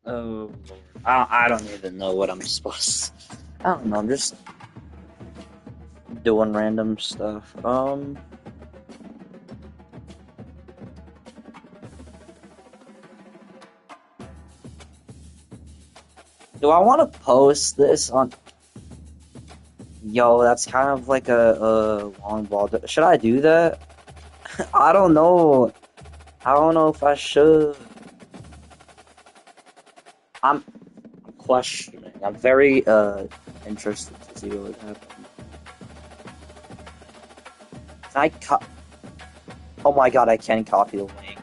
Oh, I don't even know what I'm supposed to. I don't know. I'm just doing random stuff. Do I want to post this on? Yo, that's kind of like a long ball. Should I do that? I don't know. I don't know if I should. I'm questioning. I'm very interested to see what would happen. Can I cut? Oh my god, I can copy the link.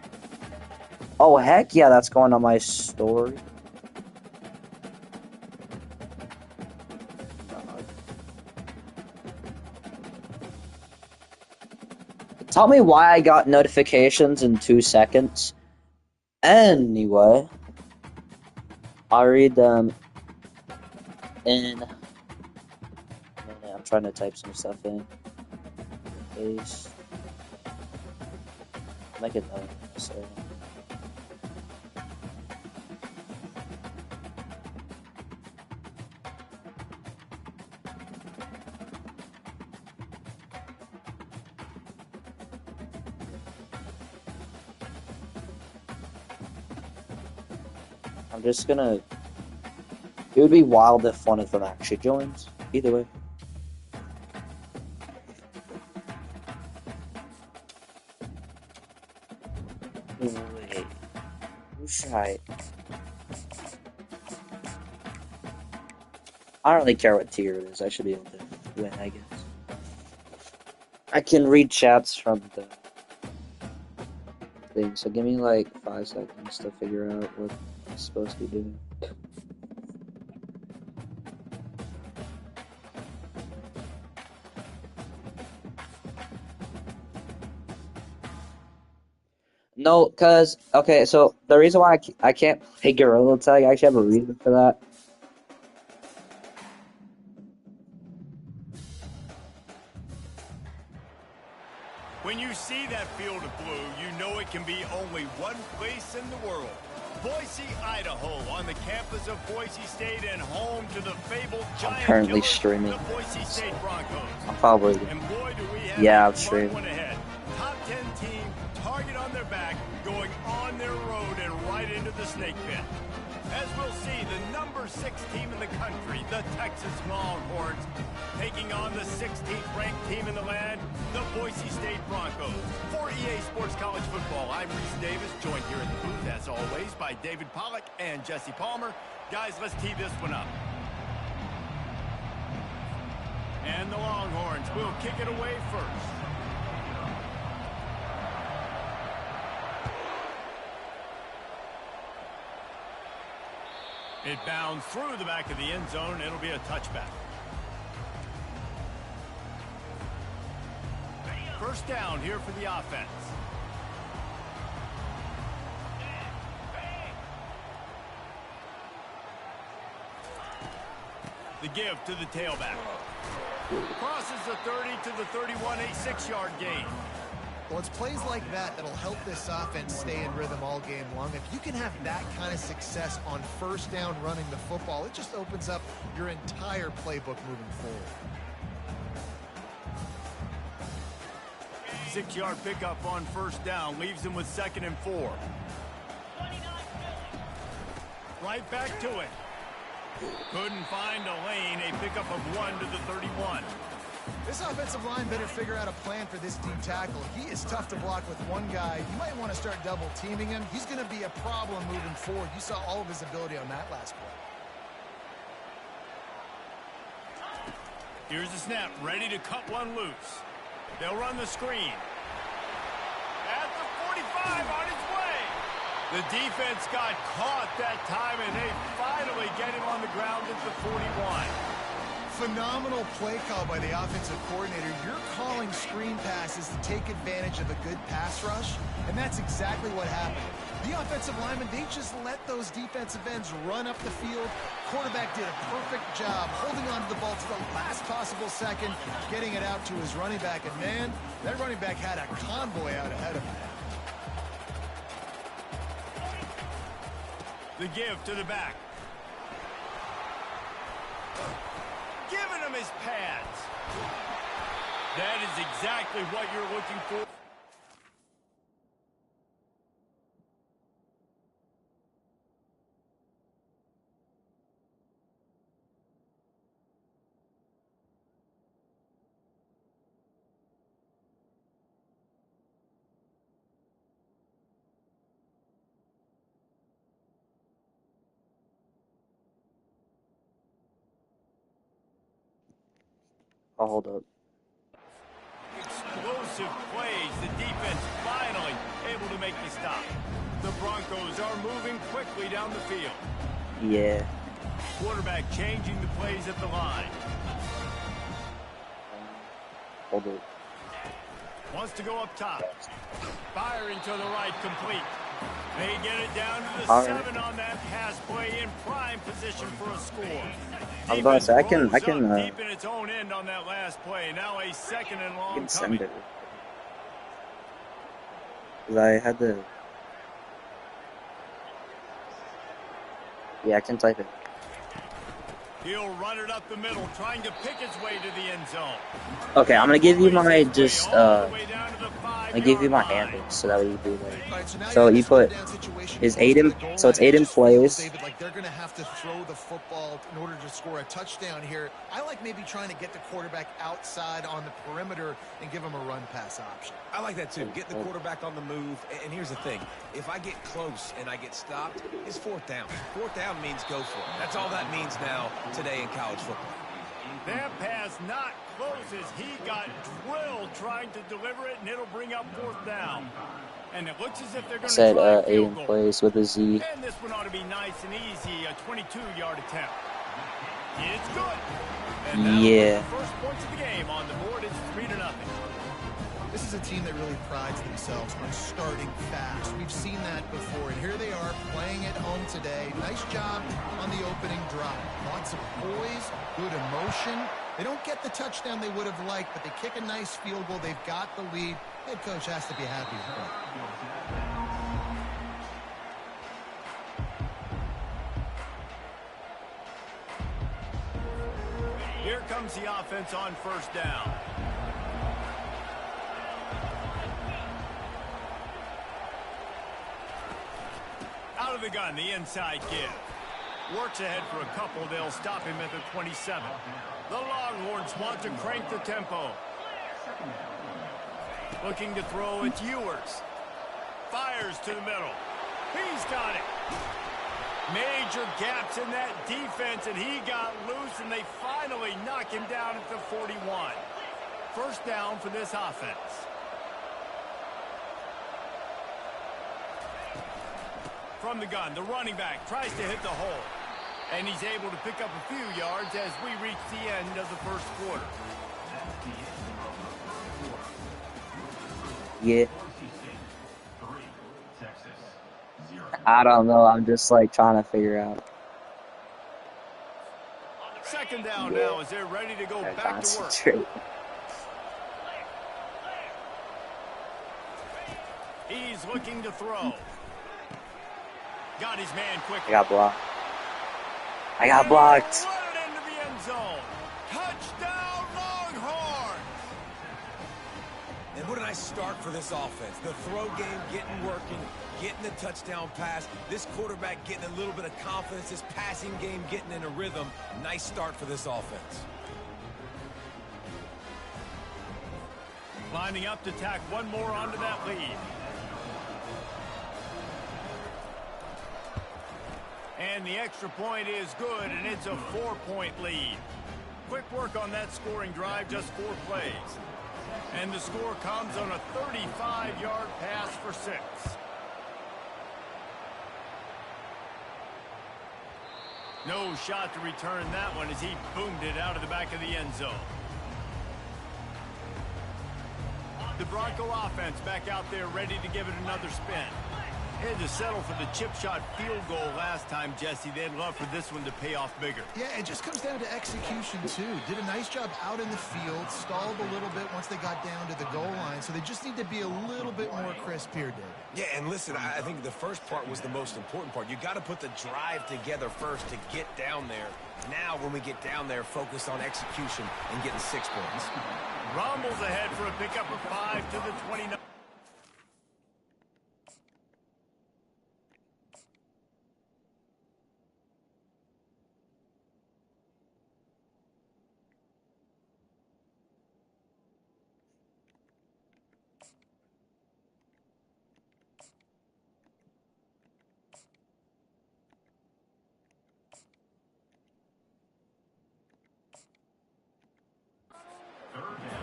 Oh heck yeah, that's going on my story. Tell me why I got notifications in 2 seconds. Anyway, I'll read them in a minute. I'm trying to type some stuff in. Paste. Make it done. So. I'm just gonna. It would be wild if one of them actually joins. Either way. Wait. Who should I don't really care what tier it is. I should be able to win, I guess. I can read chats from the thing, so give me like 5 seconds to figure out what I'm supposed to be doing. No, cause okay, so the reason why I can't play Gorilla Tag, I actually have a reason for that. When you see that field of blue, you know it can be only one place in the world. Boise, Idaho, on the campus of Boise State and home to the fabled giant currently killers, streaming. the Boise State Broncos. I'm probably. And boy, do we have Yeah, a I'm streaming. one ahead. Top 10 team, target on their back, going on their road and right into the snake pit. As we'll see, the number 6 team in the country, the Texas Longhorns, taking on the 16th ranked team in the land, the Boise State Broncos. For EA Sports College Football, I'm Reese Davis, joined here in the booth, as always, by David Pollack and Jesse Palmer. Guys, let's tee this one up. And the Longhorns will kick it away first. It bounds through the back of the end zone. It'll be a touchback. First down here for the offense. The give to the tailback. Crosses the 30 to the 31, a 6-yard gain. Well, it's plays like that that'll help this offense stay in rhythm all game long. If you can have that kind of success on first down running the football, it just opens up your entire playbook moving forward. 6-yard pickup on first down leaves him with 2nd and 4. Right back to it. Couldn't find a lane. A pickup of 1 to the 31. This offensive line better figure out a plan for this deep tackle. He is tough to block with one guy. You might want to start double teaming him. He's going to be a problem moving forward. You saw all of his ability on that last play. Here's the snap, ready to cut one loose. They'll run the screen. At the 45, on its way. The defense got caught that time, and they finally get him on the ground at the 41. Phenomenal play call by the offensive coordinator. You're calling screen passes to take advantage of a good pass rush, and that's exactly what happened. The offensive linemen, they just let those defensive ends run up the field. Quarterback did a perfect job holding on to the ball to the last possible second, getting it out to his running back, and man, that running back had a convoy out ahead of him. The give to the back. Giving him his pads. That is exactly what you're looking for. Oh, hold up. Explosive plays. The defense finally able to make the stop. The Broncos are moving quickly down the field. Yeah. Quarterback changing the plays at the line. Hold up. Wants to go up top. Firing to the right, complete. They get it down to the 7 on that pass play, in prime position for a score. I was about to say, I can deep in its own end on that last play. Now a second and long coming. send it. Cause I had to. Yeah, I can type it. He'll run it up the middle, trying to pick his way to the end zone. Okay, I'm gonna give you my I give you my handle so that way you do that. So you put is 8 in, so it's 8 in plays. David, like they're gonna have to throw the football in order to score a touchdown here. I like maybe trying to get the quarterback outside on the perimeter and give him a run pass option. I like that too. Get the quarterback on the move. And here's the thing. If I get close and I get stopped, it's 4th down. 4th down means go for it. That's all that means now today in college football. That pass not close as he got drilled trying to deliver it, and it'll bring up 4th down. And it looks as if they're going to try 8 in plays with a Z. And this one ought to be nice and easy, a 22-yard attempt. It's good. And yeah. The first points of the game on the board is 3-0. This is a team that really prides themselves on starting fast. We've seen that before, and here they are playing at home today. Nice job on the opening drive. Lots of poise, good emotion. They don't get the touchdown they would have liked, but they kick a nice field goal. They've got the lead. Head coach has to be happy with that. Here comes the offense on 1st down. Out of the gun, the inside give. Works ahead for a couple. They'll stop him at the 27. The Longhorns want to crank the tempo. Looking to throw, it's Ewers. Fires to the middle. He's got it. Major gaps in that defense, and he got loose, and they finally knock him down at the 41. 1st down for this offense. From the gun, the running back tries to hit the hole. And he's able to pick up a few yards as we reach the end of the 1st quarter. Yeah. I don't know. I'm just like trying to figure out. 2nd down now as they're ready to go back to work. He's looking to throw. Got his man quick. I got blocked. I got blocked. Run it into the end zone. Touchdown, Longhorns! And what a nice start for this offense. The throw game getting working, getting the touchdown pass. This quarterback getting a little bit of confidence. This passing game getting in a rhythm. Nice start for this offense. Lining up to tack one more onto that lead. And the extra point is good, and it's a 4-point lead. Quick work on that scoring drive, just 4 plays. And the score comes on a 35-yard pass for 6. No shot to return that one as he boomed it out of the back of the end zone. The Bronco offense back out there ready to give it another spin. Had to settle for the chip shot field goal last time, Jesse. They'd love for this one to pay off bigger. Yeah, it just comes down to execution, too. Did a nice job out in the field, stalled a little bit once they got down to the goal line, so they just need to be a little bit more crisp here, Dave. Yeah, and listen, I think the first part was the most important part. You got to put the drive together first to get down there. Now, when we get down there, focus on execution and getting 6 points. Rumbles ahead for a pickup of 5 to the 29.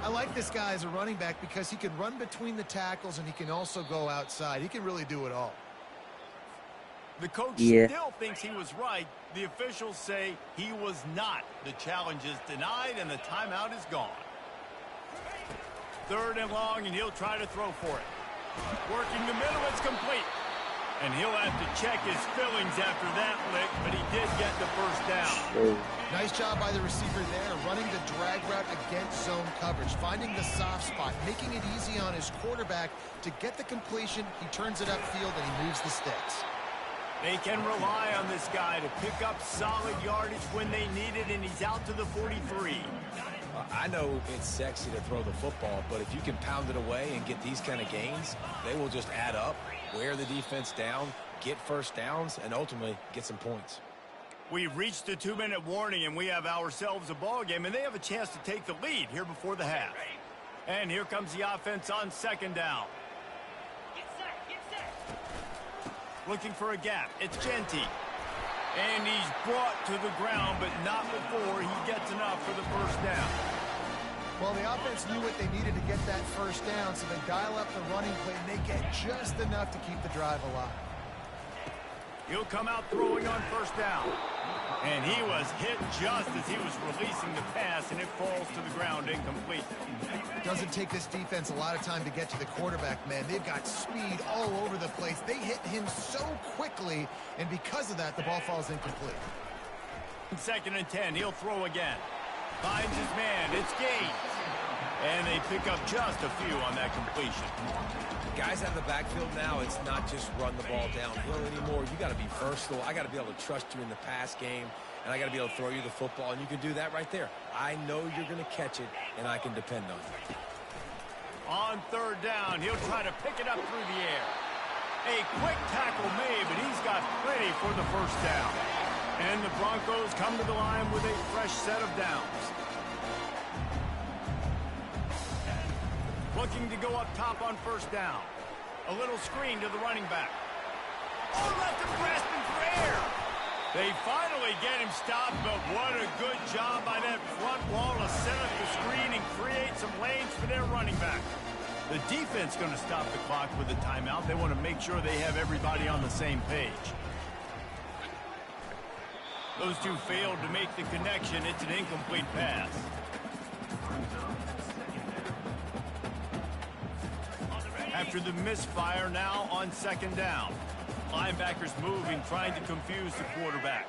I like this guy as a running back because he can run between the tackles and he can also go outside. He can really do it all. The coach still thinks he was right. The officials say he was not. The challenge is denied and the timeout is gone. 3rd and long, and he'll try to throw for it. Working the middle, it's complete. And he'll have to check his fillings after that lick, but he did get the first down. Nice job by the receiver there, running the drag route against zone coverage, finding the soft spot, making it easy on his quarterback to get the completion. He turns it upfield and he moves the sticks. They can rely on this guy to pick up solid yardage when they need it, and he's out to the 43. I know it's sexy to throw the football, but if you can pound it away and get these kind of gains, they will just add up, wear the defense down, get first downs, and ultimately get some points. We've reached the 2-minute warning, and we have ourselves a ball game, and they have a chance to take the lead here before the half. And here comes the offense on 2nd down. Looking for a gap. It's Genty. And he's brought to the ground, but not before he gets enough for the first down. Well, the offense knew what they needed to get that first down, so they dial up the running play, and they get just enough to keep the drive alive. He'll come out throwing on 1st down. And he was hit just as he was releasing the pass, and it falls to the ground incomplete. Doesn't take this defense a lot of time to get to the quarterback, man. They've got speed all over the place. They hit him so quickly, and because of that, the ball falls incomplete. 2nd and 10, he'll throw again. Finds his man, it's Gaines. And they pick up just a few on that completion. Guys out of the backfield now, it's not just run the ball downhill anymore. You got to be versatile. I got to be able to trust you in the pass game, and I got to be able to throw you the football, and you can do that right there. I know you're going to catch it, and I can depend on it. On 3rd down, he'll try to pick it up through the air. A quick tackle made, but he's got plenty for the first down. And the Broncos come to the line with a fresh set of downs. Looking to go up top on 1st down. A little screen to the running back. Oh, left him grasping for air. They finally get him stopped, but what a good job by that front wall to set up the screen and create some lanes for their running back. The defense going to stop the clock with a timeout. They want to make sure they have everybody on the same page. Those two failed to make the connection. It's an incomplete pass. After the misfire, now on 2nd down. Linebackers moving, trying to confuse the quarterback.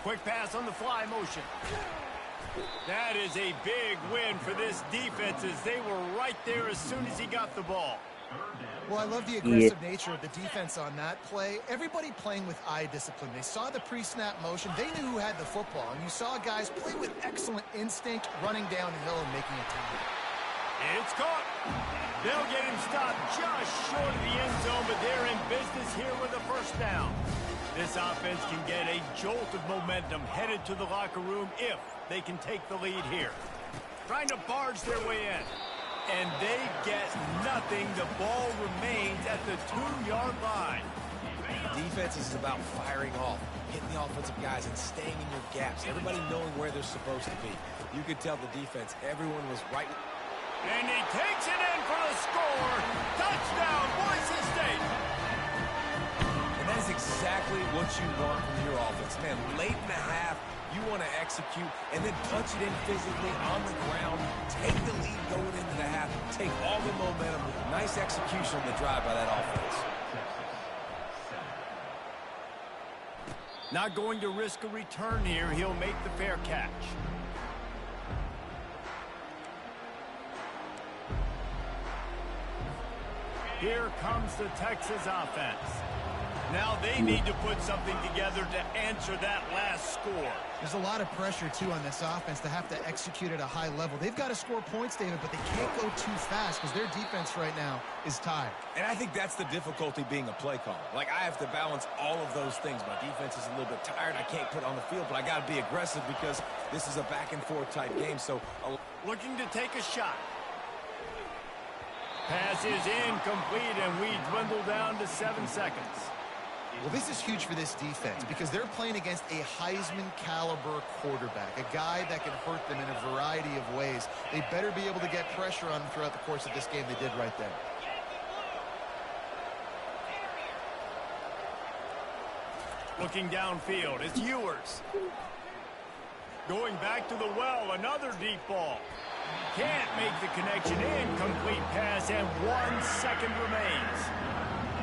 Quick pass on the fly motion. That is a big win for this defense as they were right there as soon as he got the ball. Well, I love the aggressive nature of the defense on that play. Everybody playing with eye discipline. They saw the pre-snap motion. They knew who had the football. And you saw guys play with excellent instinct, running downhill and making a tackle. It's caught. They'll get him stopped just short of the end zone, but they're in business here with a first down. This offense can get a jolt of momentum headed to the locker room if they can take the lead here. Trying to barge their way in. And they get nothing. The ball remains at the 2-yard line. Defense is about firing off, hitting the offensive guys and staying in your gaps. Everybody knowing where they're supposed to be. You could tell the defense, everyone was right. And he takes it in for the score. Touchdown, Boise State. And that is exactly what you want from your offense. Man, late in the half, you want to execute and then punch it in physically on the ground. Take the lead going into the half. Take all the momentum. Nice execution on the drive by that offense. Not going to risk a return here. He'll make the fair catch. Here comes the Texas offense. Now they need to put something together to answer that last score. There's a lot of pressure, too, on this offense to have to execute at a high level. They've got to score points, David, but they can't go too fast because their defense right now is tired. And I think that's the difficulty being a play caller. Like, I have to balance all of those things. My defense is a little bit tired. I can't put it on the field, but I got to be aggressive because this is a back-and-forth type game. So, looking to take a shot. Pass is incomplete, and we dwindle down to 7 seconds. Well, this is huge for this defense because they're playing against a Heisman-caliber quarterback, a guy that can hurt them in a variety of ways. They better be able to get pressure on him throughout the course of this game. They did right there. Looking downfield, it's Ewers. Going back to the well, another deep ball. Can't make the connection. Incomplete pass, and 1 second remains.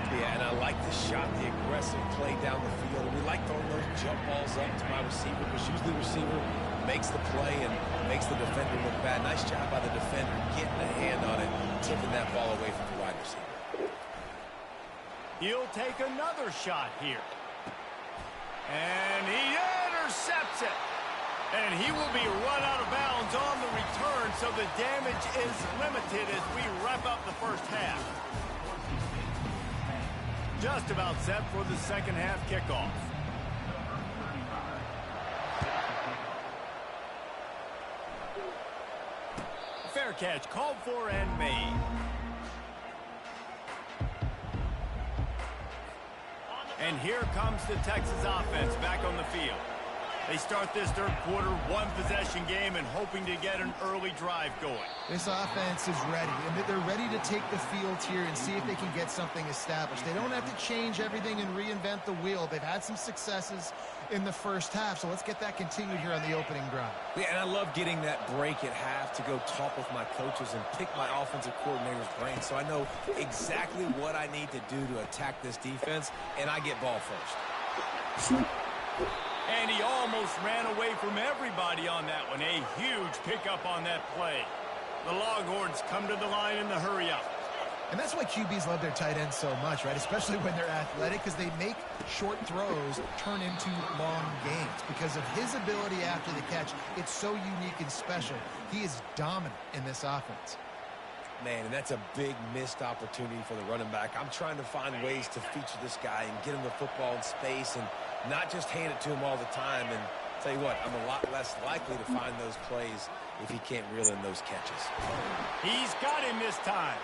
Yeah, and I like the shot, the aggressive play down the field. We like throwing those jump balls up to my receiver, because usually the receiver makes the play and makes the defender look bad. Nice job by the defender getting a hand on it, tipping that ball away from the wide receiver. He'll take another shot here. And he intercepts it. And he will be run out of bounds on the return, so the damage is limited as we wrap up the first half. Just about set for the second half kickoff. Fair catch called for and made. And here comes the Texas offense back on the field. They start this third quarter, one-possession game, and hoping to get an early drive going. This offense is ready, and they're ready to take the field here and see if they can get something established. They don't have to change everything and reinvent the wheel. They've had some successes in the first half, so let's get that continued here on the opening drive. Yeah, and I love getting that break at half to go talk with my coaches and pick my offensive coordinator's brain, so I know exactly what I need to do to attack this defense, and I get ball first. And he almost ran away from everybody on that one. A huge pickup on that play. The Longhorns come to the line in the hurry-up. And that's why QBs love their tight ends so much, right? Especially when they're athletic, because they make short throws turn into long gains. Because of his ability after the catch, it's so unique and special. He is dominant in this offense. Man, and that's a big missed opportunity for the running back. I'm trying to find ways to feature this guy and get him the football in space and not just hand it to him all the time. And tell you what, I'm a lot less likely to find those plays if he can't reel in those catches. He's got him this time.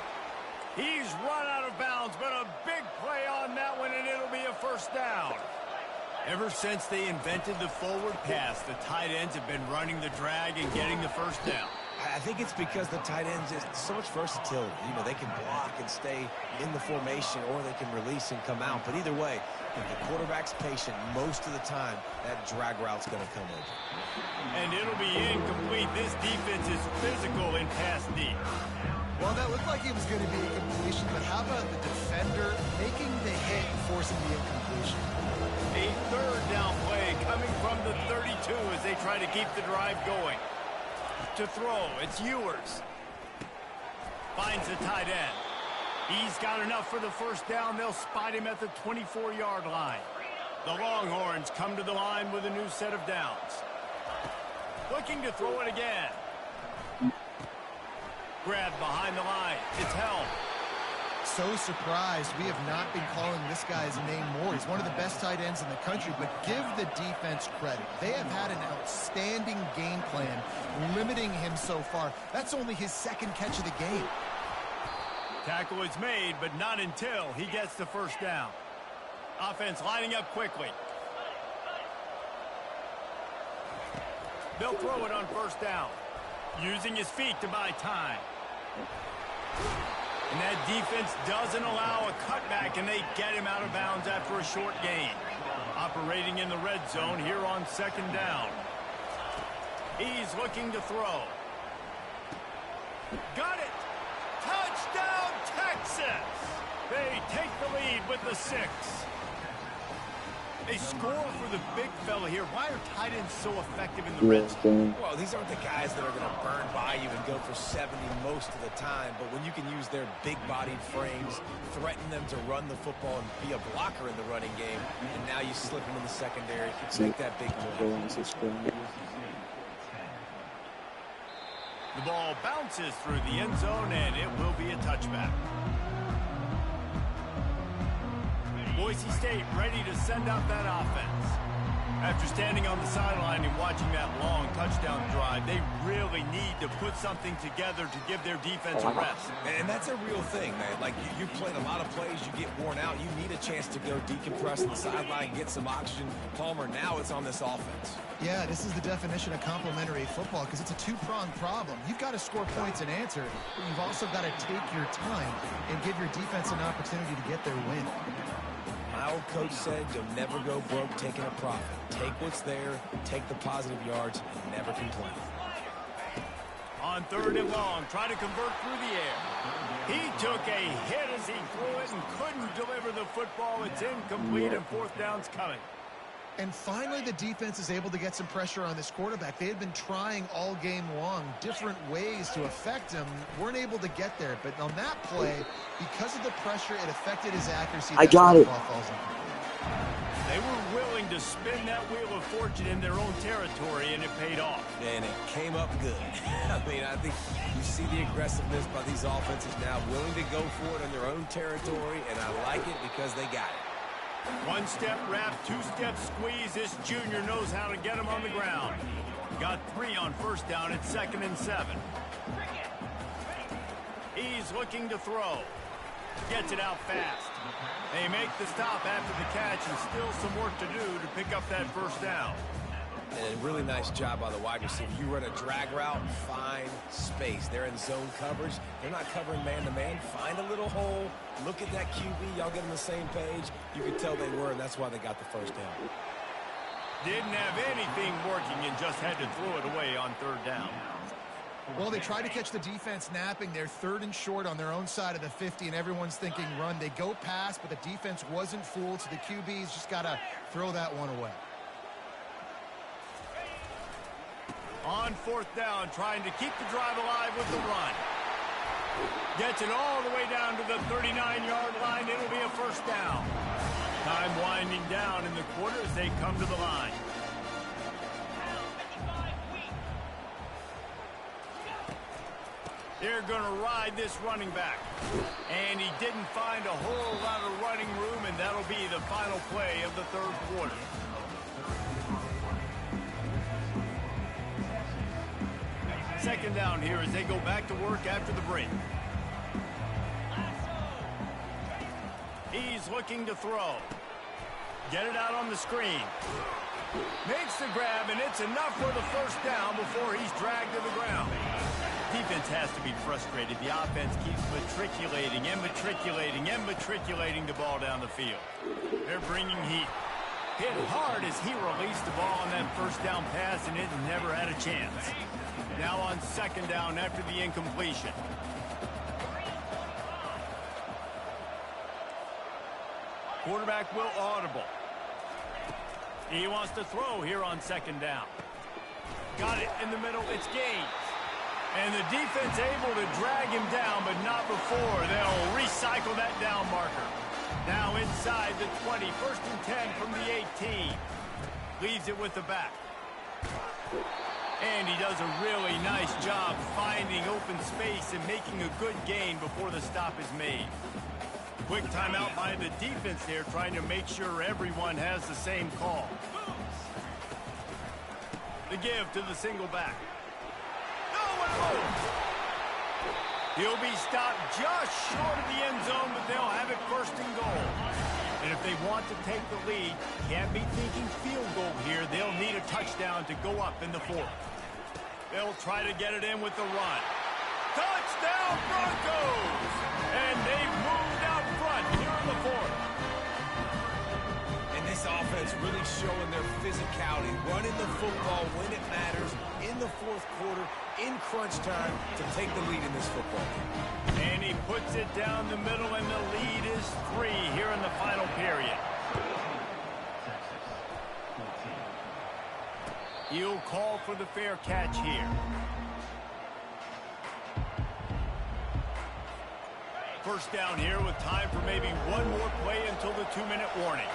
He's run out of bounds, but a big play on that one, and it'll be a first down. Ever since they invented the forward pass, the tight ends have been running the drag and getting the first down. I think it's because the tight ends is so much versatility. You know, they can block and stay in the formation, or they can release and come out. But either way, if the quarterback's patient, most of the time, that drag route's going to come over. And it'll be incomplete. This defense is physical in pass deep. Well, that looked like it was going to be a completion, but how about the defender making the hit and forcing the incompletion? A third down play coming from the 32 as they try to keep the drive going. To throw, it's Ewers. Finds the tight end. He's got enough for the first down. They'll spot him at the 24-yard line. The Longhorns come to the line with a new set of downs. Looking to throw it again. Grabbed behind the line. It's held. So surprised we have not been calling this guy's name more. He's one of the best tight ends in the country, but give the defense credit. They have had an outstanding game plan limiting him so far. That's only his second catch of the game. Tackle is made, but not until he gets the first down. Offense lining up quickly. They'll throw it on first down, using his feet to buy time. And that defense doesn't allow a cutback, and they get him out of bounds after a short gain. Operating in the red zone here on second down. He's looking to throw. Got it! Touchdown, Texas! They take the lead with the 6. They score for the big fella here. Why are tight ends so effective in the red zone? Well, these aren't the guys that are going to burn by you and go for 70 most of the time, but when you can use their big-bodied frames, threaten them to run the football and be a blocker in the running game, and now you slip them in the secondary, make that big play. The ball bounces through the end zone, and it will be a touchback. Boise State ready to send out that offense. After standing on the sideline and watching that long touchdown drive, they really need to put something together to give their defense a rest. And that's a real thing, man. Like, you played a lot of plays, you get worn out, you need a chance to go decompress on the sideline, get some oxygen. Palmer, now it's on this offense. Yeah, this is the definition of complementary football because it's a two-pronged problem. You've got to score points and answer, but you've also got to take your time and give your defense an opportunity to get their win. My old coach said you'll never go broke taking a profit. Take what's there, take the positive yards, and never complain. On 3rd and long, try to convert through the air. He took a hit as he threw it and couldn't deliver the football. It's incomplete, and 4th down's coming. And finally, the defense is able to get some pressure on this quarterback. They had been trying all game long different ways to affect him. Weren't able to get there. But on that play, because of the pressure, it affected his accuracy. I got it. They were willing to spin that wheel of fortune in their own territory, and it paid off. And it came up good. I mean, I think you see the aggressiveness by these offenses now, willing to go for it in their own territory, and I like it because they got it. 1-step wrap, 2-step squeeze. This junior knows how to get him on the ground. Got 3 on 1st down at 2nd and 7. He's looking to throw. Gets it out fast. They make the stop after the catch and still some work to do to pick up that 1st down. And a really nice job by the wide receiver. You run a drag route, find space. They're in zone coverage. They're not covering man-to-man. Find a little hole. Look at that QB. Y'all get on the same page. You could tell they were, and that's why they got the 1st down. Didn't have anything working and just had to throw it away on 3rd down. Well, they tried to catch the defense napping. They're 3rd and short on their own side of the 50, and everyone's thinking run. They go pass, but the defense wasn't fooled, so the QB's just got to throw that one away. On 4th down, trying to keep the drive alive with the run. Gets it all the way down to the 39-yard line. It'll be a 1st down. Time winding down in the quarter as they come to the line. They're going to ride this running back. And he didn't find a whole lot of running room, and that'll be the final play of the 3rd quarter. Second down here as they go back to work after the break. He's looking to throw. Get it out on the screen. Makes the grab, and it's enough for the 1st down before he's dragged to the ground. Defense has to be frustrated. The offense keeps matriculating and matriculating and matriculating the ball down the field. They're bringing heat. Hit hard as he released the ball on that 1st down pass, and it never had a chance. Now on 2nd down after the incompletion. Quarterback will audible. He wants to throw here on 2nd down. Got it in the middle. It's Gaines. And the defense able to drag him down, but not before. They'll recycle that down marker. Now inside the 20. 1st and 10 from the 18. Leaves it with the back. And he does a really nice job finding open space and making a good gain before the stop is made. Quick timeout by the defense there, trying to make sure everyone has the same call. The give to the single back. He'll be stopped just short of the end zone, but they'll have it 1st and goal. And if they want to take the lead, can't be thinking field goal here. They'll need a touchdown to go up in the 4th. They'll try to get it in with the run. Touchdown Broncos! And they've moved out front here in the 4th. And this offense really showing their physicality, running the football when it matters, in the 4th quarter, in crunch time, to take the lead in this football game. And he puts it down the middle, and the lead is 3 here in the final period. He'll call for the fair catch here. First down here with time for maybe one more play until the 2-minute warning.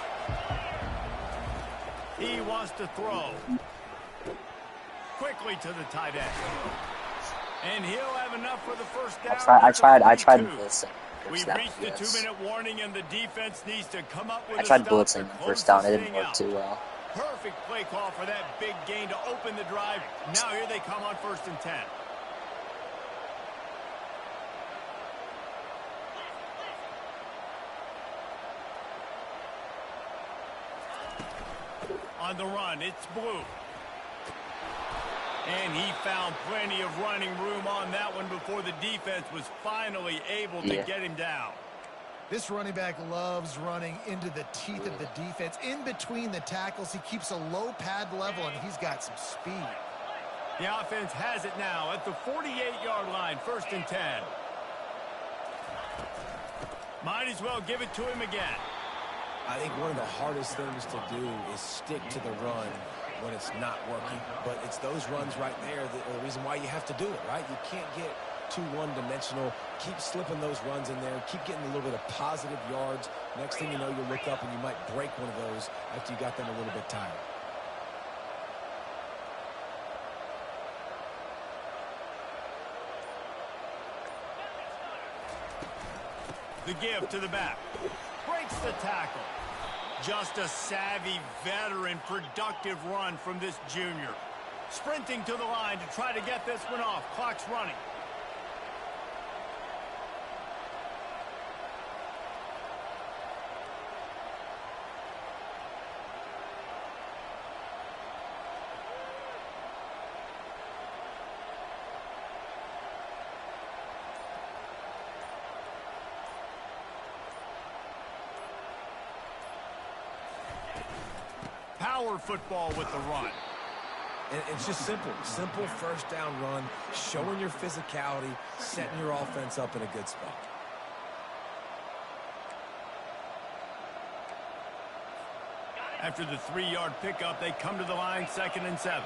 He wants to throw. Quickly to the tight end. And he'll have enough for the first down. I tried blitzing. We've reached the 2-minute warning, and the defense needs to come up with I a tried stop blitzing to first close down. It this didn't thing work out. too well. Perfect play call for that big gain to open the drive. Now here they come on 1st and 10. On the run, it's Blue. And he found plenty of running room on that one before the defense was finally able to get him down. This running back loves running into the teeth of the defense. In between the tackles, he keeps a low pad level, and he's got some speed. The offense has it now at the 48-yard line, 1st and 10. Might as well give it to him again. I think one of the hardest things to do is stick to the run when it's not working. But it's those runs right there that are the reason why you have to do it, right? You can't get too one-dimensional. Keep slipping those runs in there. Keep getting a little bit of positive yards. Next thing you know, you'll look up and you might break one of those after you got them a little bit tired. The give to the back. Breaks the tackle. Just a savvy, veteran, productive run from this junior. Sprinting to the line to try to get this one off. Clock's running. Power football with the run. And it's just simple. Simple first down run, showing your physicality, setting your offense up in a good spot. After the 3-yard pickup, they come to the line, 2nd and 7.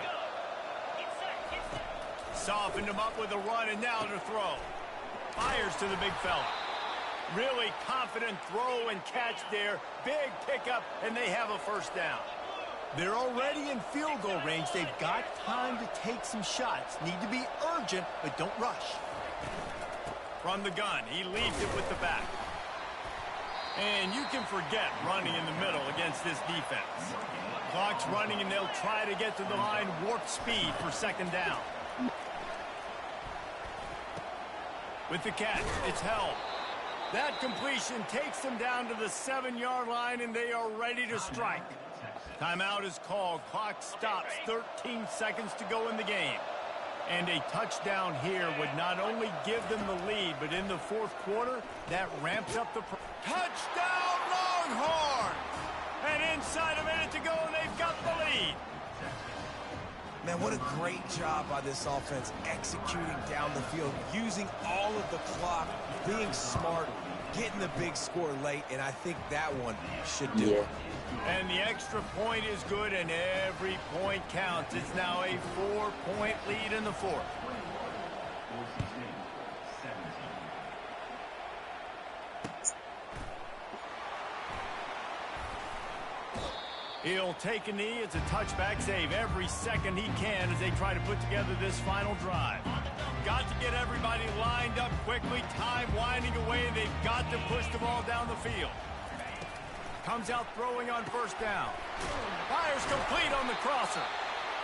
Softened him up with a run, and now to throw. Fires to the big fella. Really confident throw and catch there. Big pickup, and they have a first down. They're already in field goal range. They've got time to take some shots. Need to be urgent, but don't rush. From the gun, he leaves it with the back. And you can forget running in the middle against this defense. Clock's running, and they'll try to get to the line warp speed for 2nd down. With the catch, it's held. That completion takes them down to the 7-yard line, and they are ready to strike. Timeout is called. Clock stops. 13 seconds to go in the game. And a touchdown here would not only give them the lead, but in the 4th quarter, that ramps up the... Touchdown, Longhorn! And inside a minute to go, and they've got the lead. Man, what a great job by this offense executing down the field, using all of the clock, being smart, getting the big score late, and I think that one should do it. And the extra point is good, and every point counts. It's now a 4-point lead in the 4th. He'll take a knee. It's a touchback save every second he can as they try to put together this final drive. Got to get everybody lined up quickly. Time winding away, and they've got to push the ball down the field. Comes out throwing on 1st down. Fires complete on the crosser.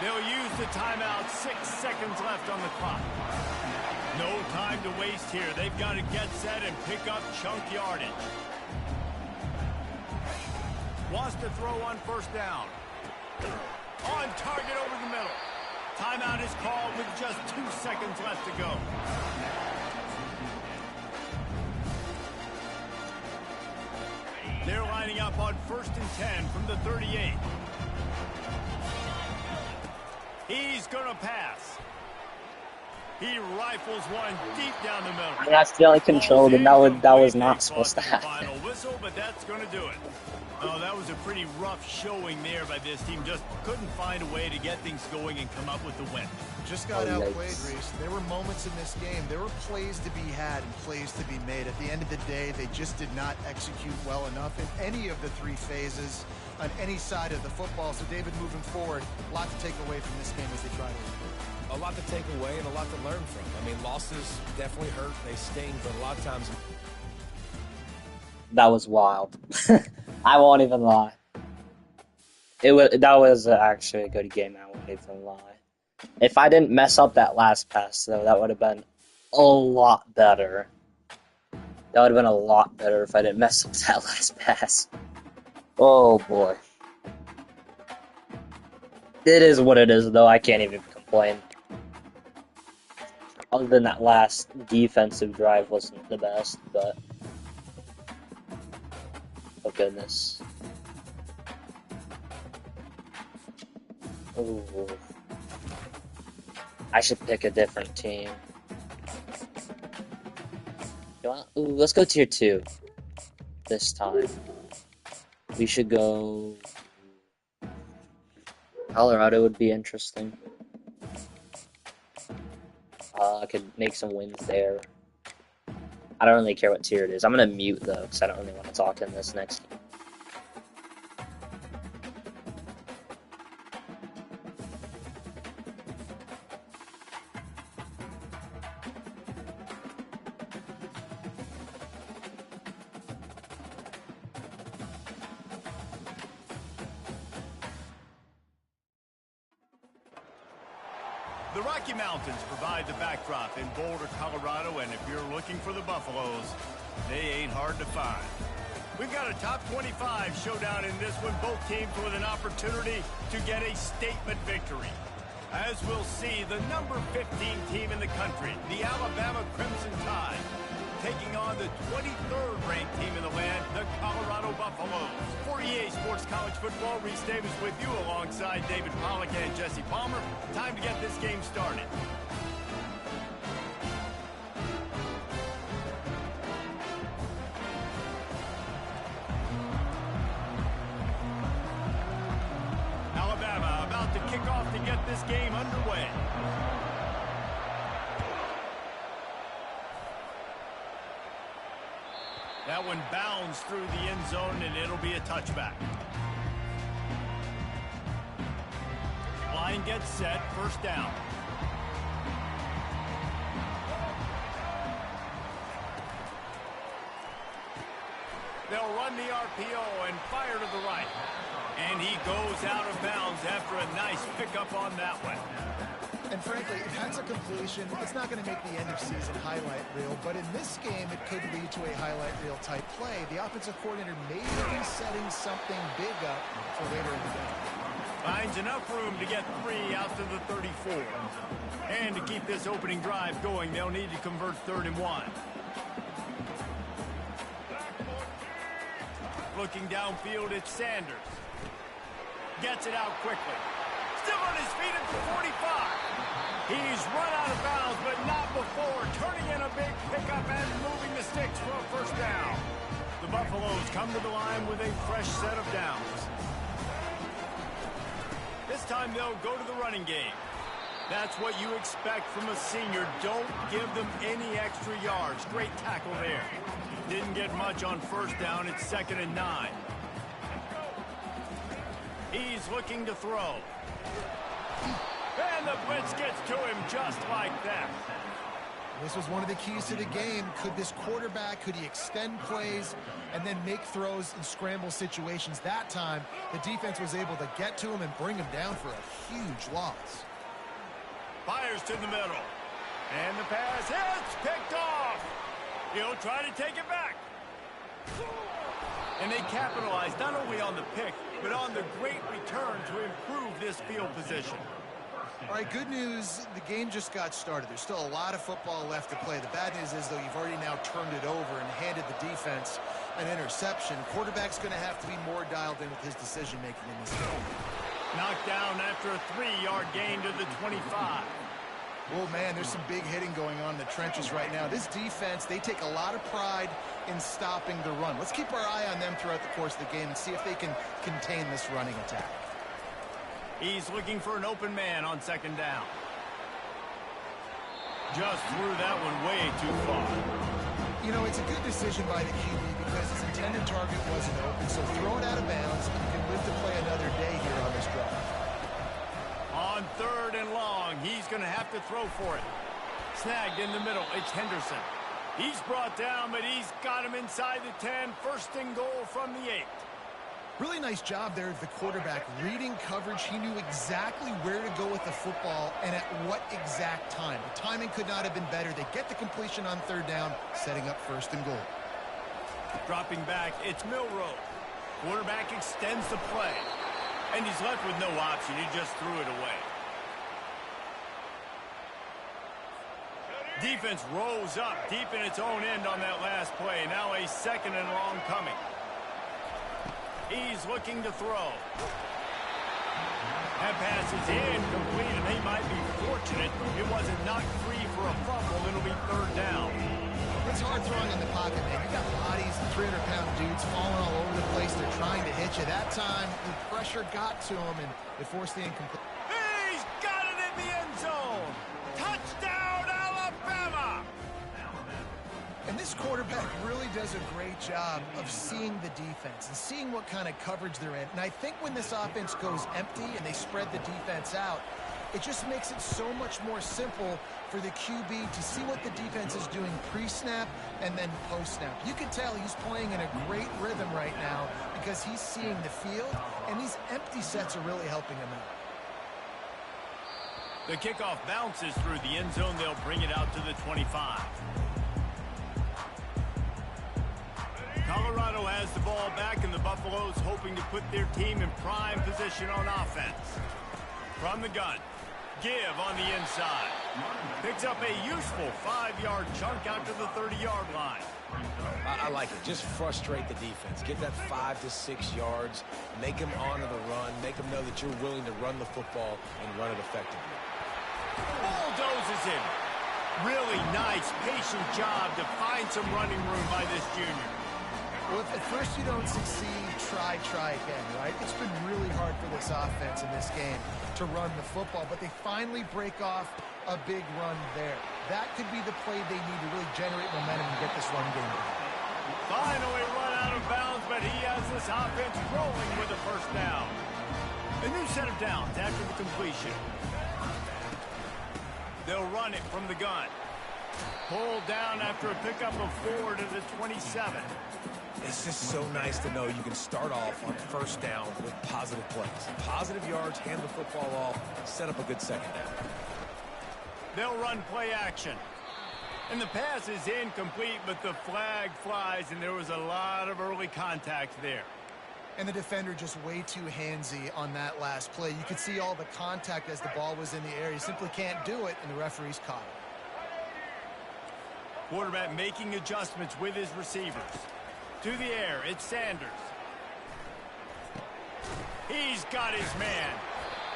They'll use the timeout. 6 seconds left on the clock. No time to waste here. They've got to get set and pick up chunk yardage. Wants to throw on 1st down. On target over the middle. Timeout is called with just 2 seconds left to go. They're lining up on 1st and 10 from the 38. He's going to pass. He rifles one deep down the middle. And that's feeling controlled, and that was not supposed to happen. Final whistle, but that's going to do it. Oh, that was a pretty rough showing there by this team. Just couldn't find a way to get things going and come up with the win. Just got outplayed, Reese. There were moments in this game. There were plays to be had and plays to be made. At the end of the day, they just did not execute well enough in any of the three phases on any side of the football. So, David, moving forward, a lot to take away from this game as they try to improve. A lot to take away and a lot to learn from. I mean, losses definitely hurt. They sting, but a lot of times... That was wild. I won't even lie. That was actually a good game, I won't even lie. If I didn't mess up that last pass, though, that would have been a lot better. That would have been a lot better if I didn't mess up that last pass. Oh, boy. It is what it is, though. I can't even complain. Other than that last defensive drive wasn't the best, but... Oh, goodness. Ooh. I should pick a different team. You want? Ooh, let's go tier 2. This time. We should go... Colorado would be interesting. I could make some wins there. I don't really care what tier it is. I'm gonna mute though, because I don't really want to talk in this next game. The Rocky Mountains provide the backdrop in Boulder, Colorado, and if you're looking for the Buffaloes, they ain't hard to find. We've got a top 25 showdown in this one, both teams with an opportunity to get a statement victory. As we'll see, the number 15 team in the country, the Alabama Crimson Tide, taking on the 23rd ranked team in the land, the Colorado Buffaloes. For EA Sports College Football, Reese Davis with you alongside David Pollack and Jesse Palmer. Time to get this game started. Alabama about to kick off to get this game underway. That one bounds through the end zone, and it'll be a touchback. Line gets set, first down. They'll run the RPO and fire to the right. And he goes out of bounds after a nice pickup on that one. And frankly, if that's a completion, it's not going to make the end-of-season highlight reel. But in this game, it could lead to a highlight reel type play. The offensive coordinator may be setting something big up for later in the game. Finds enough room to get 3 out to the 34. And to keep this opening drive going, they'll need to convert 3rd and 1. Looking downfield, it's Sanders. Gets it out quickly. Still on his feet at the 45. He's run out of bounds, but not before turning in a big pickup and moving the sticks for a first down. The Buffaloes come to the line with a fresh set of downs. This time they'll go to the running game. That's what you expect from a senior. Don't give them any extra yards. Great tackle there. Didn't get much on first down. It's 2nd and 9. He's looking to throw. And the blitz gets to him just like that. This was one of the keys to the game. Could this quarterback, could he extend plays and then make throws in scramble situations? That time, the defense was able to get to him and bring him down for a huge loss. Fires to the middle. And the pass hits, picked off. He'll try to take it back. And they capitalized not only on the pick, but on the great return to improve this field position. All right, good news, the game just got started. There's still a lot of football left to play. The bad news is, though, you've already now turned it over and handed the defense an interception. Quarterback's going to have to be more dialed in with his decision-making in this game. Knocked down after a 3-yard gain to the 25. Oh, man, there's some big hitting going on in the trenches right now. This defense, they take a lot of pride in stopping the run. Let's keep our eye on them throughout the course of the game and see if they can contain this running attack. He's looking for an open man on second down. Just threw that one way too far. You know, it's a good decision by the QB because his intended target wasn't open, so throw it out of bounds and you can live to play another day here on this drive. On third and long, he's going to have to throw for it. Snagged in the middle, it's Henderson. He's brought down, but he's got him inside the 10. First and goal from the 8. Really nice job there of the quarterback. Reading coverage, he knew exactly where to go with the football and at what exact time. The timing could not have been better. They get the completion on third down, setting up first and goal. Dropping back, it's Milrow. Quarterback extends the play. And he's left with no option. He just threw it away. Defense rolls up deep in its own end on that last play. Now a second and long coming. He's looking to throw. That pass is incomplete, and they might be fortunate it wasn't knocked free for a fumble. It'll be third down. It's hard throwing in the pocket, man. You got bodies, 300-pound dudes falling all over the place. They're trying to hit you. That time, the pressure got to him, and it forced the incomplete. He's got it in the end zone. Touchdown, Alabama! And this quarterback really does a great job of seeing the defense and seeing what kind of coverage they're in. And I think when this offense goes empty and they spread the defense out, it just makes it so much more simple for the QB to see what the defense is doing pre-snap and then post-snap. You can tell he's playing in a great rhythm right now because he's seeing the field, and these empty sets are really helping him out. The kickoff bounces through the end zone. They'll bring it out to the 25. Colorado has the ball back, and the Buffaloes hoping to put their team in prime position on offense. From the gun, give on the inside. Picks up a useful 5-yard chunk out to the 30-yard line. I like it. Just frustrate the defense. Get that 5 to 6 yards. Make them honor the run. Make them know that you're willing to run the football and run it effectively. Bulldozes him. Really nice, patient job to find some running room by this junior. Well, if at first you don't succeed, try again, right? It's been really hard for this offense in this game to run the football, but they finally break off a big run there. That could be the play they need to really generate momentum and get this run game going. Finally run out of bounds, but he has this offense rolling with a first down. A new set of downs after the completion. They'll run it from the gun. Pulled down after a pickup of 4 to the 27. It's just so nice to know you can start off on first down with positive plays. Positive yards, hand the football off, set up a good second down. They'll run play action. And the pass is incomplete, but the flag flies, and there was a lot of early contact there. And the defender just way too handsy on that last play. You could see all the contact as the ball was in the air. He simply can't do it, and the referee's caught it. Quarterback making adjustments with his receivers. To the air, it's Sanders. He's got his man.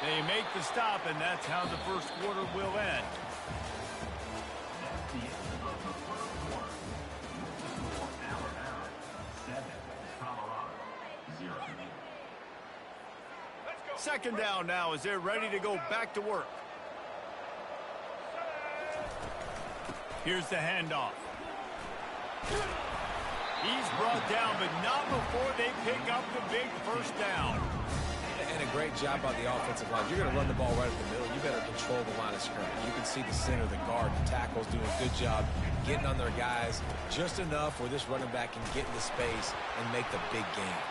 They make the stop, and that's how the first quarter will end. Second down now as they're ready to go back to work. Here's the handoff. He's brought down, but not before they pick up the big first down. And a great job by the offensive line. You're going to run the ball right at the middle. You better control the line of scrimmage. You can see the center, the guard, the tackles doing a good job getting on their guys just enough where this running back can get into space and make the big game.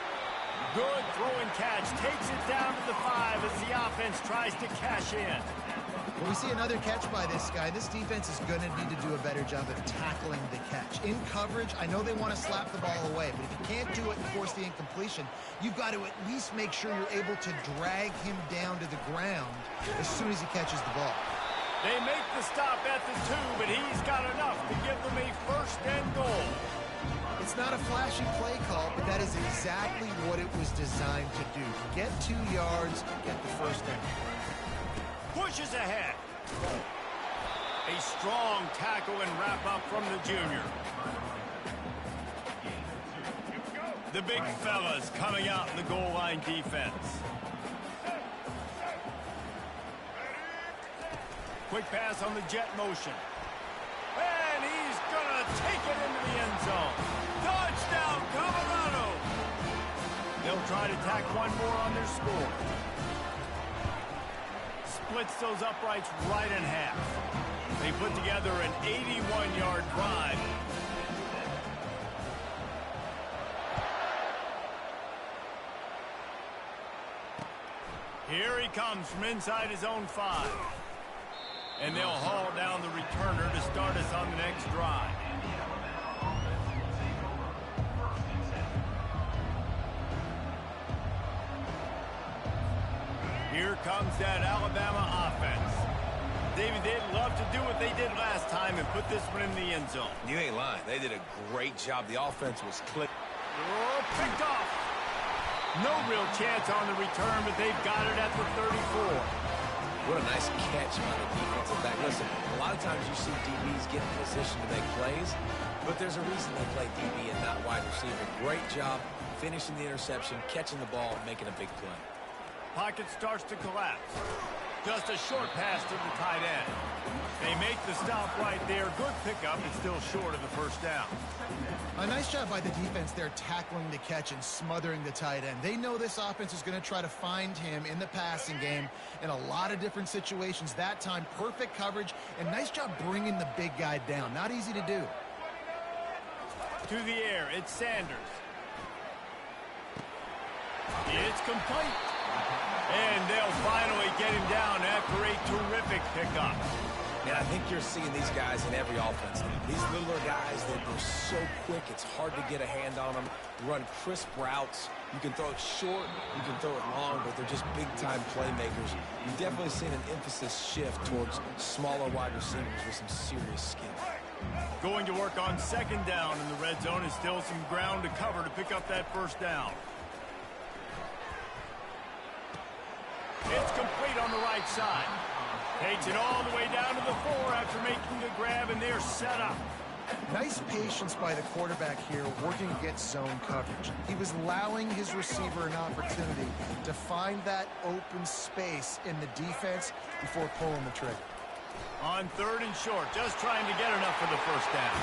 Good throw and catch. Takes it down to the 5 as the offense tries to cash in. Well, we see another catch by this guy. This defense is going to need to do a better job of tackling the catch. In coverage, I know they want to slap the ball away, but if you can't do it and force the incompletion, you've got to at least make sure you're able to drag him down to the ground as soon as he catches the ball. They make the stop at the 2, but he's got enough to give them a first and goal. It's not a flashy play call, but that is exactly what it was designed to do. Get 2 yards, get the first down. Pushes ahead. A strong tackle and wrap up from the junior. The big fellas coming out in the goal line defense. Quick pass on the jet motion. And he's going to take it into the end zone. Touchdown, Colorado! They'll try to tack one more on their score. Splits those uprights right in half. They put together an 81-yard drive. Here he comes from inside his own 5. And they'll haul down the returner to start us on the next drive. Here comes that Alabama offense. David, they'd love to do what they did last time and put this one in the end zone. You ain't lying. They did a great job. The offense was click. Oh, picked off. No real chance on the return, but they've got it at the 34. What a nice catch by the defensive back. Listen, a lot of times you see DBs get in position to make plays, but there's a reason they play DB and not wide receiver. Great job finishing the interception, catching the ball, making a big play. Pocket starts to collapse. Just a short pass to the tight end. They make the stop right there. Good pickup, but still short of the first down. A nice job by the defense there tackling the catch and smothering the tight end. They know this offense is going to try to find him in the passing game in a lot of different situations. That time, perfect coverage and nice job bringing the big guy down. Not easy to do. To the air, it's Sanders. It's complete. And they'll finally get him down after a terrific pickup. And I think you're seeing these guys in every offense. These littler guys, they're so quick, it's hard to get a hand on them. Run crisp routes. You can throw it short, you can throw it long, but they're just big-time playmakers. You've definitely seen an emphasis shift towards smaller wide receivers with some serious skill. Going to work on second down in the red zone is still some ground to cover to pick up that first down. It's complete on the right side. Takes it all the way down to the 4 after making the grab, and they're set up. Nice patience by the quarterback here, working against zone coverage. He was allowing his receiver an opportunity to find that open space in the defense before pulling the trigger. On third and short, just trying to get enough for the first down.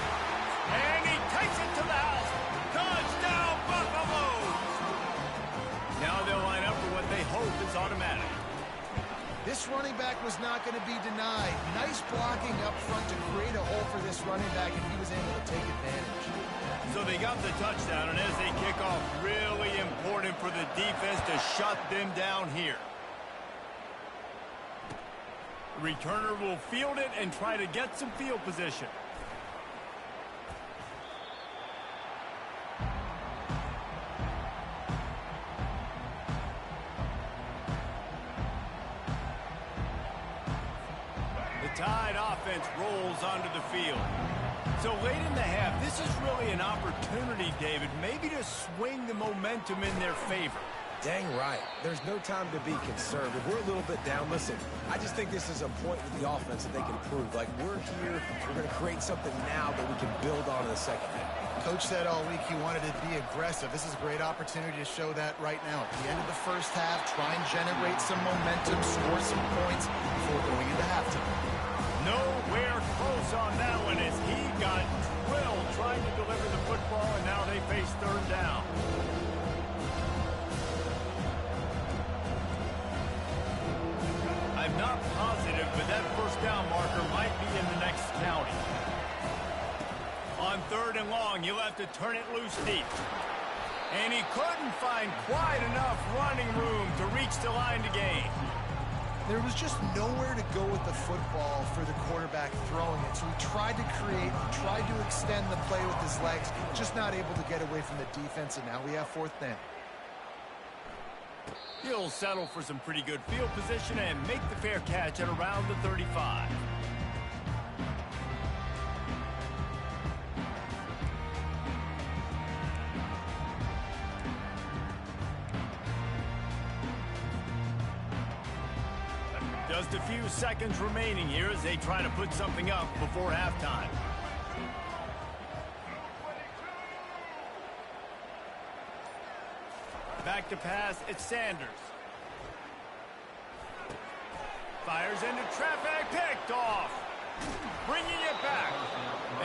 And he takes it to the house. Touchdown, Buffaloes! Now they'll line up for what they hope is automatic. This running back was not going to be denied. Nice blocking up front to create a hole for this running back, and he was able to take advantage. So they got the touchdown, and as they kick off, really important for the defense to shut them down here. The returner will field it and try to get some field position. Tide offense rolls onto the field. So late in the half, this is really an opportunity, David, maybe to swing the momentum in their favor. Dang right. There's no time to be conservative. We're a little bit down. Listen, I just think this is a point with the offense that they can prove. Like, we're here, we're going to create something now that we can build on in the second half. Coach said all week he wanted to be aggressive. This is a great opportunity to show that right now. At the end of the first half, try and generate some momentum, score some points before going into halftime. Nowhere close on that one as he got drilled trying to deliver the football, and now they face third down. I'm not positive, but that first down marker might be in the next county. On third and long, you'll have to turn it loose deep. And he couldn't find quite enough running room to reach the line to gain. There was just nowhere to go with the football for the quarterback throwing it. So he tried to create, tried to extend the play with his legs, just not able to get away from the defense, and now we have fourth down. He'll settle for some pretty good field position and make the fair catch at around the 35. Just a few seconds remaining here as they try to put something up before halftime. Back to pass, it's Sanders. Fires into traffic, picked off. Bringing it back.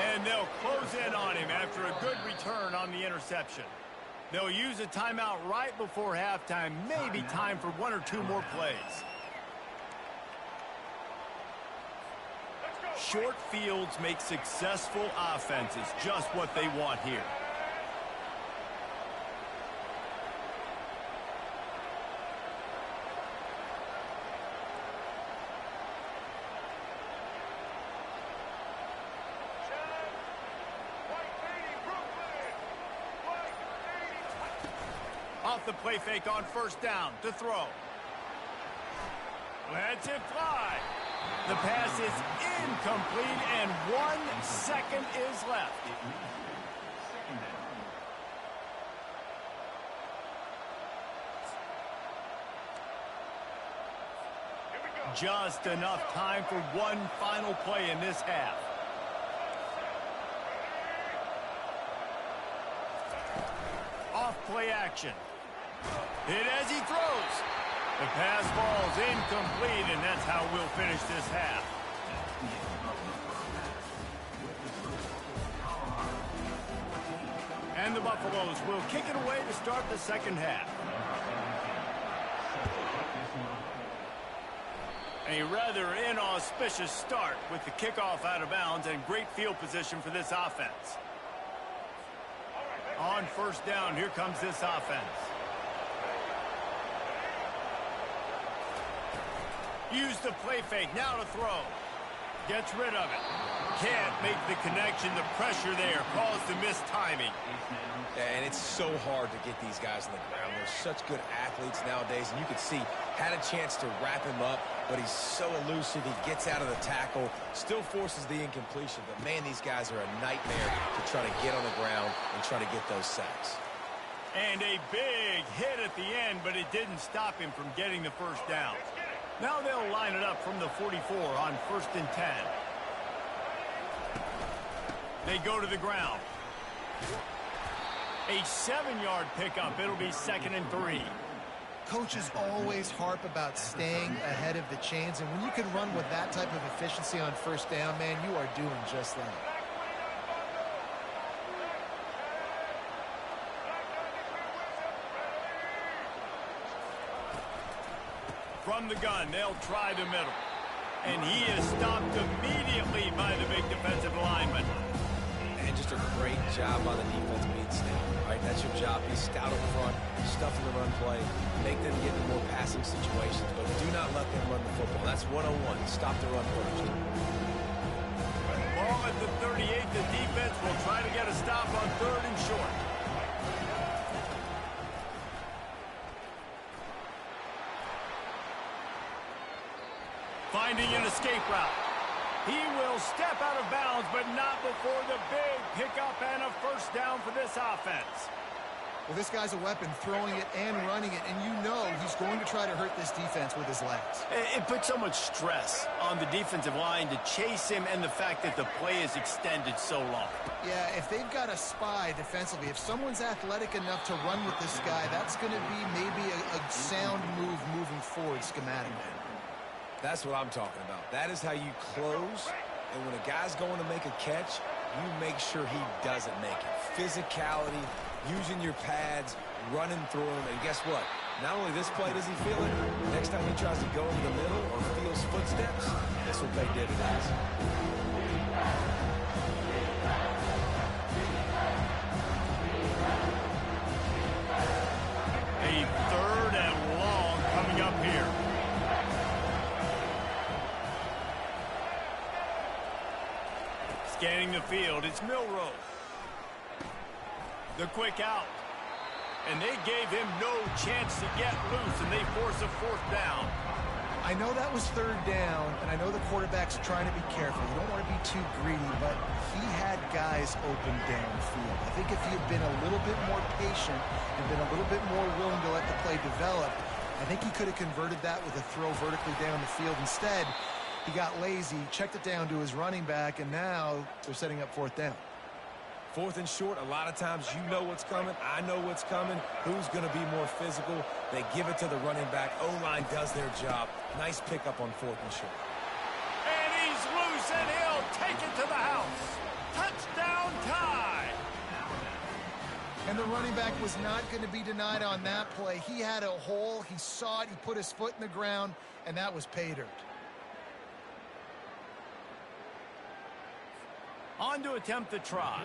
And they'll close in on him after a good return on the interception. They'll use a timeout right before halftime, maybe time for one or two more plays. Short fields make successful offenses just what they want here. Off the play fake on first down to throw. Lets it fly. The pass is incomplete and 1 second is left. Just enough time for one final play in this half. Off play action. Hit as he throws. The pass falls incomplete, and that's how we'll finish this half. And the Buffaloes will kick it away to start the second half. A rather inauspicious start with the kickoff out of bounds and great field position for this offense. On first down, here comes this offense. Use the play fake, now to throw. Gets rid of it. Can't make the connection. The pressure there caused the missed timing. And it's so hard to get these guys on the ground. They're such good athletes nowadays, and you can see, had a chance to wrap him up, but he's so elusive. He gets out of the tackle, still forces the incompletion. But, man, these guys are a nightmare to try to get on the ground and try to get those sacks. And a big hit at the end, but it didn't stop him from getting the first down. Now they'll line it up from the 44 on 1st and 10. They go to the ground. A 7-yard pickup. It'll be 2nd and 3. Coaches always harp about staying ahead of the chains, and when you can run with that type of efficiency on first down, man, you are doing just that. From the gun, they'll try the middle. And he is stopped immediately by the big defensive lineman. And just a great job by the defense being stout. All right, that's your job. Be stout up front, stuff in the run play, make them get in more passing situations, but do not let them run the football. That's 101. Stop the run first. Ball at the 38. The defense will try to get a stop on 3rd and short. Finding an escape route. He will step out of bounds, but not before the big pickup and a first down for this offense. Well, this guy's a weapon, throwing it and running it, and you know he's going to try to hurt this defense with his legs. It puts so much stress on the defensive line to chase him, and the fact that the play is extended so long. Yeah, if they've got a spy defensively, if someone's athletic enough to run with this guy, that's going to be maybe a sound move moving forward schematically. That's what I'm talking about. That is how you close, and when a guy's going to make a catch, you make sure he doesn't make it. Physicality, using your pads, running through him, and guess what? Not only this play does he feel it, next time he tries to go in the middle or feels footsteps, this will pay dividends. A 3rd and long coming up here. Scanning the field, it's Milrow. The quick out. And they gave him no chance to get loose, and they force a 4th down. I know that was 3rd down, and I know the quarterback's trying to be careful. You don't want to be too greedy, but he had guys open downfield. I think if he had been a little bit more patient and been a little bit more willing to let the play develop, I think he could have converted that with a throw vertically down the field. Instead, he got lazy, checked it down to his running back, and now they're setting up 4th down. 4th and short, a lot of times you know what's coming. I know what's coming. Who's going to be more physical? They give it to the running back. O-line does their job. Nice pickup on 4th and short. And he's loose, and he'll take it to the house. Touchdown tie. And the running back was not going to be denied on that play. He had a hole. He saw it. He put his foot in the ground, and that was pay dirt. On to attempt the try.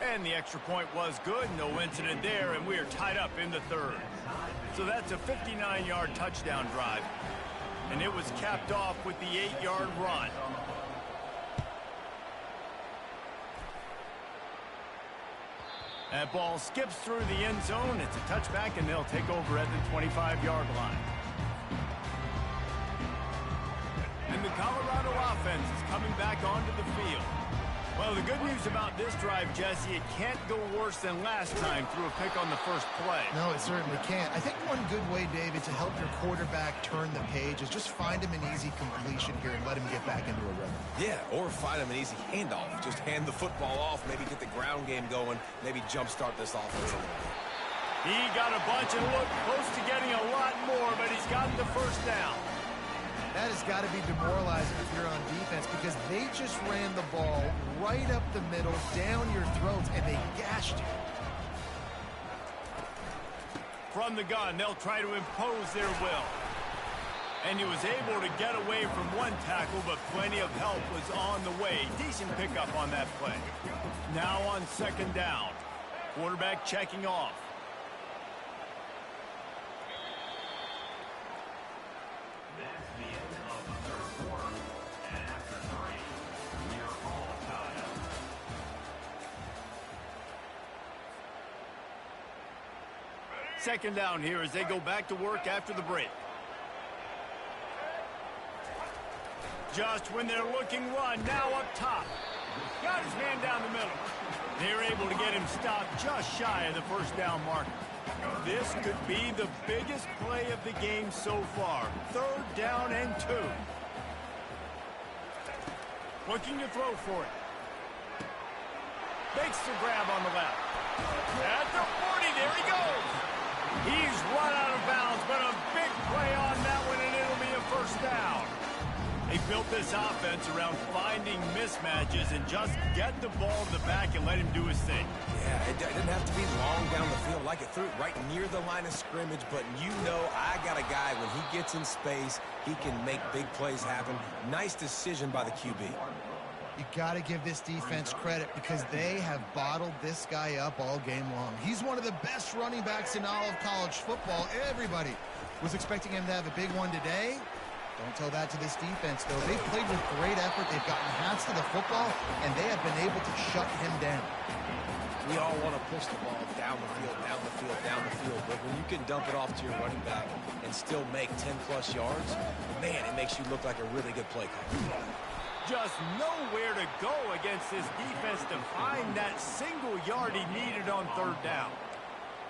And the extra point was good. No incident there, and we are tied up in the 3rd. So that's a 59-yard touchdown drive. And it was capped off with the 8-yard run. That ball skips through the end zone. It's a touchback, and they'll take over at the 25-yard line. And the Colorado offense is coming back onto the field. Well, the good news about this drive, Jesse, it can't go worse than last time through a pick on the first play. No, it certainly can't. I think one good way, David, to help your quarterback turn the page is just find him an easy completion here and let him get back into a rhythm. Yeah, or find him an easy handoff. Just hand the football off, maybe get the ground game going, maybe jumpstart this offense a little bit. He got a bunch and looked close to getting a lot more, but he's gotten the first down. That has got to be demoralizing if you're on defense because they just ran the ball right up the middle, down your throats, and they gashed you. From the gun, they'll try to impose their will. And he was able to get away from one tackle, but plenty of help was on the way. Decent pickup on that play. Now on 2nd down. Quarterback checking off. Second down here as they go back to work after the break. Just when they're looking run, now up top. Got his man down the middle. They're able to get him stopped just shy of the first down marker. This could be the biggest play of the game so far. 3rd down and 2. Looking to throw for it. Makes the grab on the left. At the 40, there he goes. He's run out of bounds, but a big play on that one, and it'll be a first down. They built this offense around finding mismatches and just get the ball in the back and let him do his thing. Yeah, it didn't have to be long down the field. Like it threw it right near the line of scrimmage, but you know I got a guy, when he gets in space, he can make big plays happen. Nice decision by the QB. You got to give this defense credit because they have bottled this guy up all game long. He's one of the best running backs in all of college football. Everybody was expecting him to have a big one today. Don't tell that to this defense, though. They've played with great effort. They've gotten hats to the football, and they have been able to shut him down. We all want to push the ball down the field, down the field, down the field. But when you can dump it off to your running back and still make 10-plus yards, man, it makes you look like a really good play caller. Just nowhere to go against this defense to find that single yard he needed on 3rd down.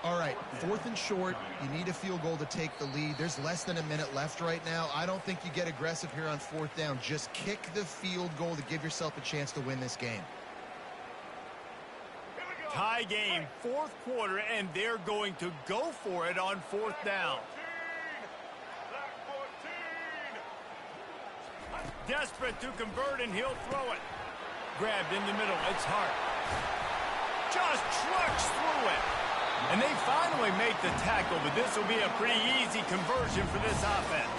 All right, 4th and short. You need a field goal to take the lead. There's less than a minute left right now. I don't think you get aggressive here on 4th down. Just kick the field goal to give yourself a chance to win this game. Tie game, 4th quarter, and they're going to go for it on 4th down. Desperate to convert, and he'll throw it. Grabbed in the middle. It's Hart. Just trucks through it. And they finally make the tackle, but this will be a pretty easy conversion for this offense.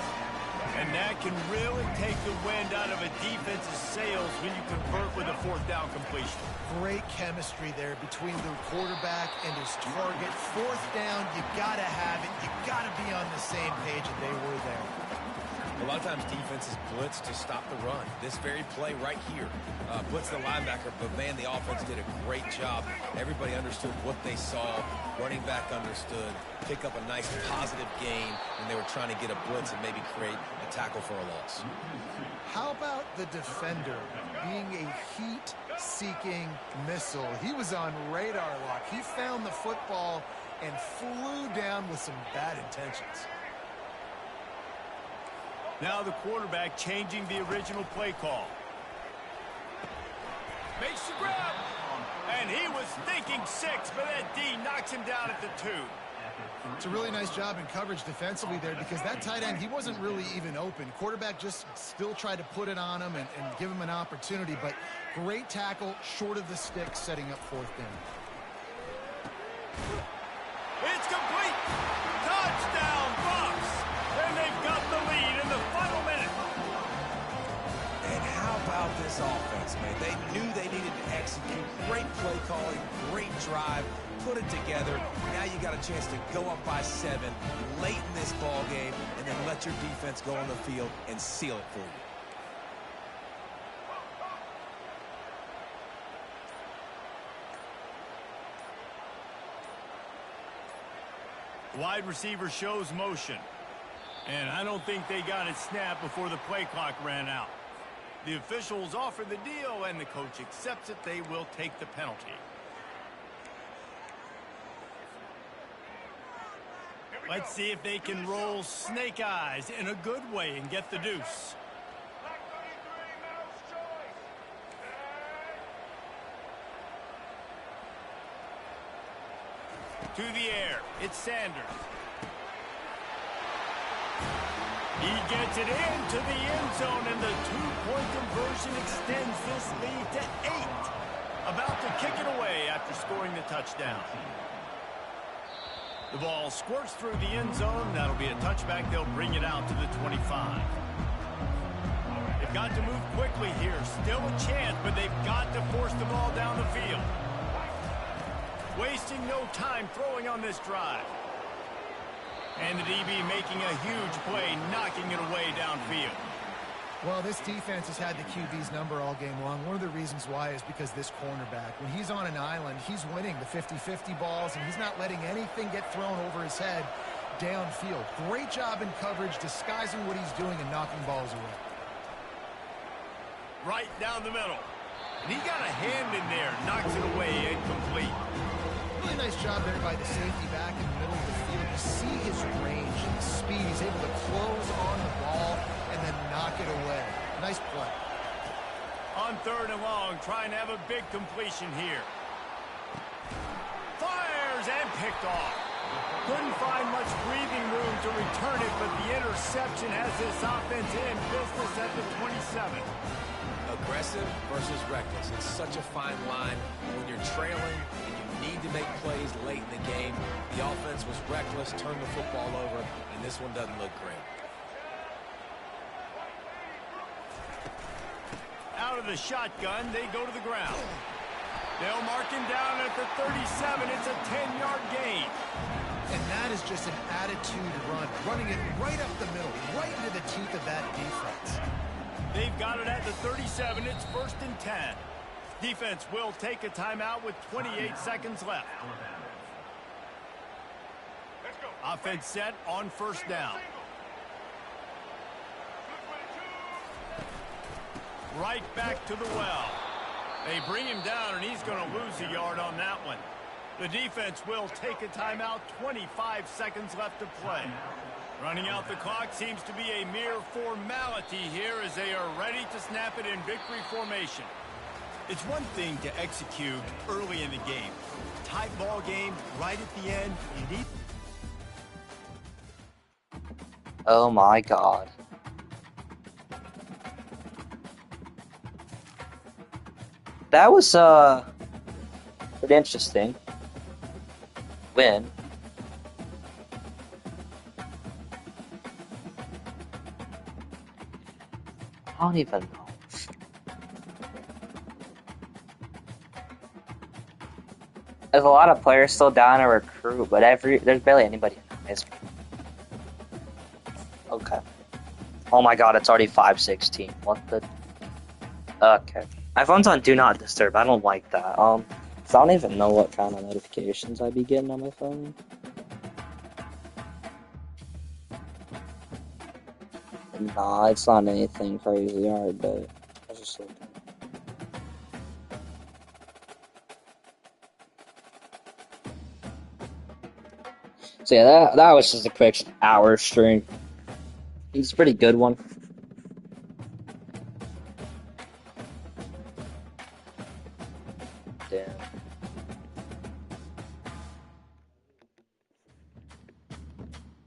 And that can really take the wind out of a defense's sails when you convert with a 4th down completion. Great chemistry there between the quarterback and his target. 4th down, you got to have it. You got to be on the same page, and they were there. A lot of times defenses blitz to stop the run. This very play right here, blitz the linebacker, but man, the offense did a great job. Everybody understood what they saw. Running back understood. Pick up a nice positive gain, and they were trying to get a blitz and maybe create a tackle for a loss. How about the defender? being a heat-seeking missile. He was on radar lock. He found the football and flew down with some bad intentions. Now the quarterback changing the original play call. Makes the grab. And he was thinking 6, but that D knocks him down at the 2. It's a really nice job in coverage defensively there because that tight end, he wasn't really even open. Quarterback just still tried to put it on him and give him an opportunity, but great tackle short of the stick, setting up 4th down. It's complete. Touchdown, Bucks. And they've got the lead in the final minute. And how about this offense, man? They knew they needed to execute. Great play calling, great drive, put it together. Now you got a chance to go up by 7 late in this ball game and then let your defense go on the field and seal it for you. Wide receiver shows motion. And I don't think they got it snapped before the play clock ran out. The officials offer the deal, and the coach accepts it. They will take the penalty. Let's see if they can roll snake eyes in a good way and get the deuce. To the air, it's Sanders. He gets it into the end zone, and the 2-point conversion extends this lead to 8. About to kick it away after scoring the touchdown. The ball squirts through the end zone. That'll be a touchback. They'll bring it out to the 25. They've got to move quickly here. Still a chance, but they've got to force the ball down the field. Wasting no time throwing on this drive. And the DB making a huge play, knocking it away downfield. Well, this defense has had the QB's number all game long. One of the reasons why is because this cornerback, when he's on an island, he's winning the 50-50 balls, and he's not letting anything get thrown over his head downfield. Great job in coverage, disguising what he's doing and knocking balls away. Right down the middle. And he got a hand in there, knocks it away, incomplete. Really nice job there by the safety back in the middle of the field. You see his range and speed. He's able to close on the ball and then knock it away. Nice play. On 3rd and long, trying to have a big completion here. Fires and picked off. Couldn't find much breathing room to return it, but the interception has this offense in business at the 27. Aggressive versus reckless. It's such a fine line when you're trailing and you need to make plays late in the game. The offense was reckless, turned the football over, and this one doesn't look great. Out of the shotgun, they go to the ground. They'll mark him down at the 37. It's a 10-yard gain. And that is just an attitude run, running it right up the middle, right into the teeth of that defense. They've got it at the 37. It's 1st and 10. Defense will take a timeout with 28 seconds left. Offense set on 1st down. Right back to the well. They bring him down, and he's going to lose a yard on that one. The defense will take a timeout. 25 seconds left to play. Running out the clock seems to be a mere formality here as they are ready to snap it in victory formation. It's one thing to execute early in the game. Tight ball game, right at the end, you need... Oh my god. That was, pretty interesting. Win. I don't even know. There's a lot of players still down to recruit, but there's barely anybody in high school. Okay. Oh my god, it's already 5:16. What the? Okay. My phone's on Do Not Disturb. I don't like that. So I don't even know what kind of notifications I'd be getting on my phone. Nah, it's not anything crazy. Alright, but I was just looking. So yeah, that was just a quick hour stream. It's a pretty good one.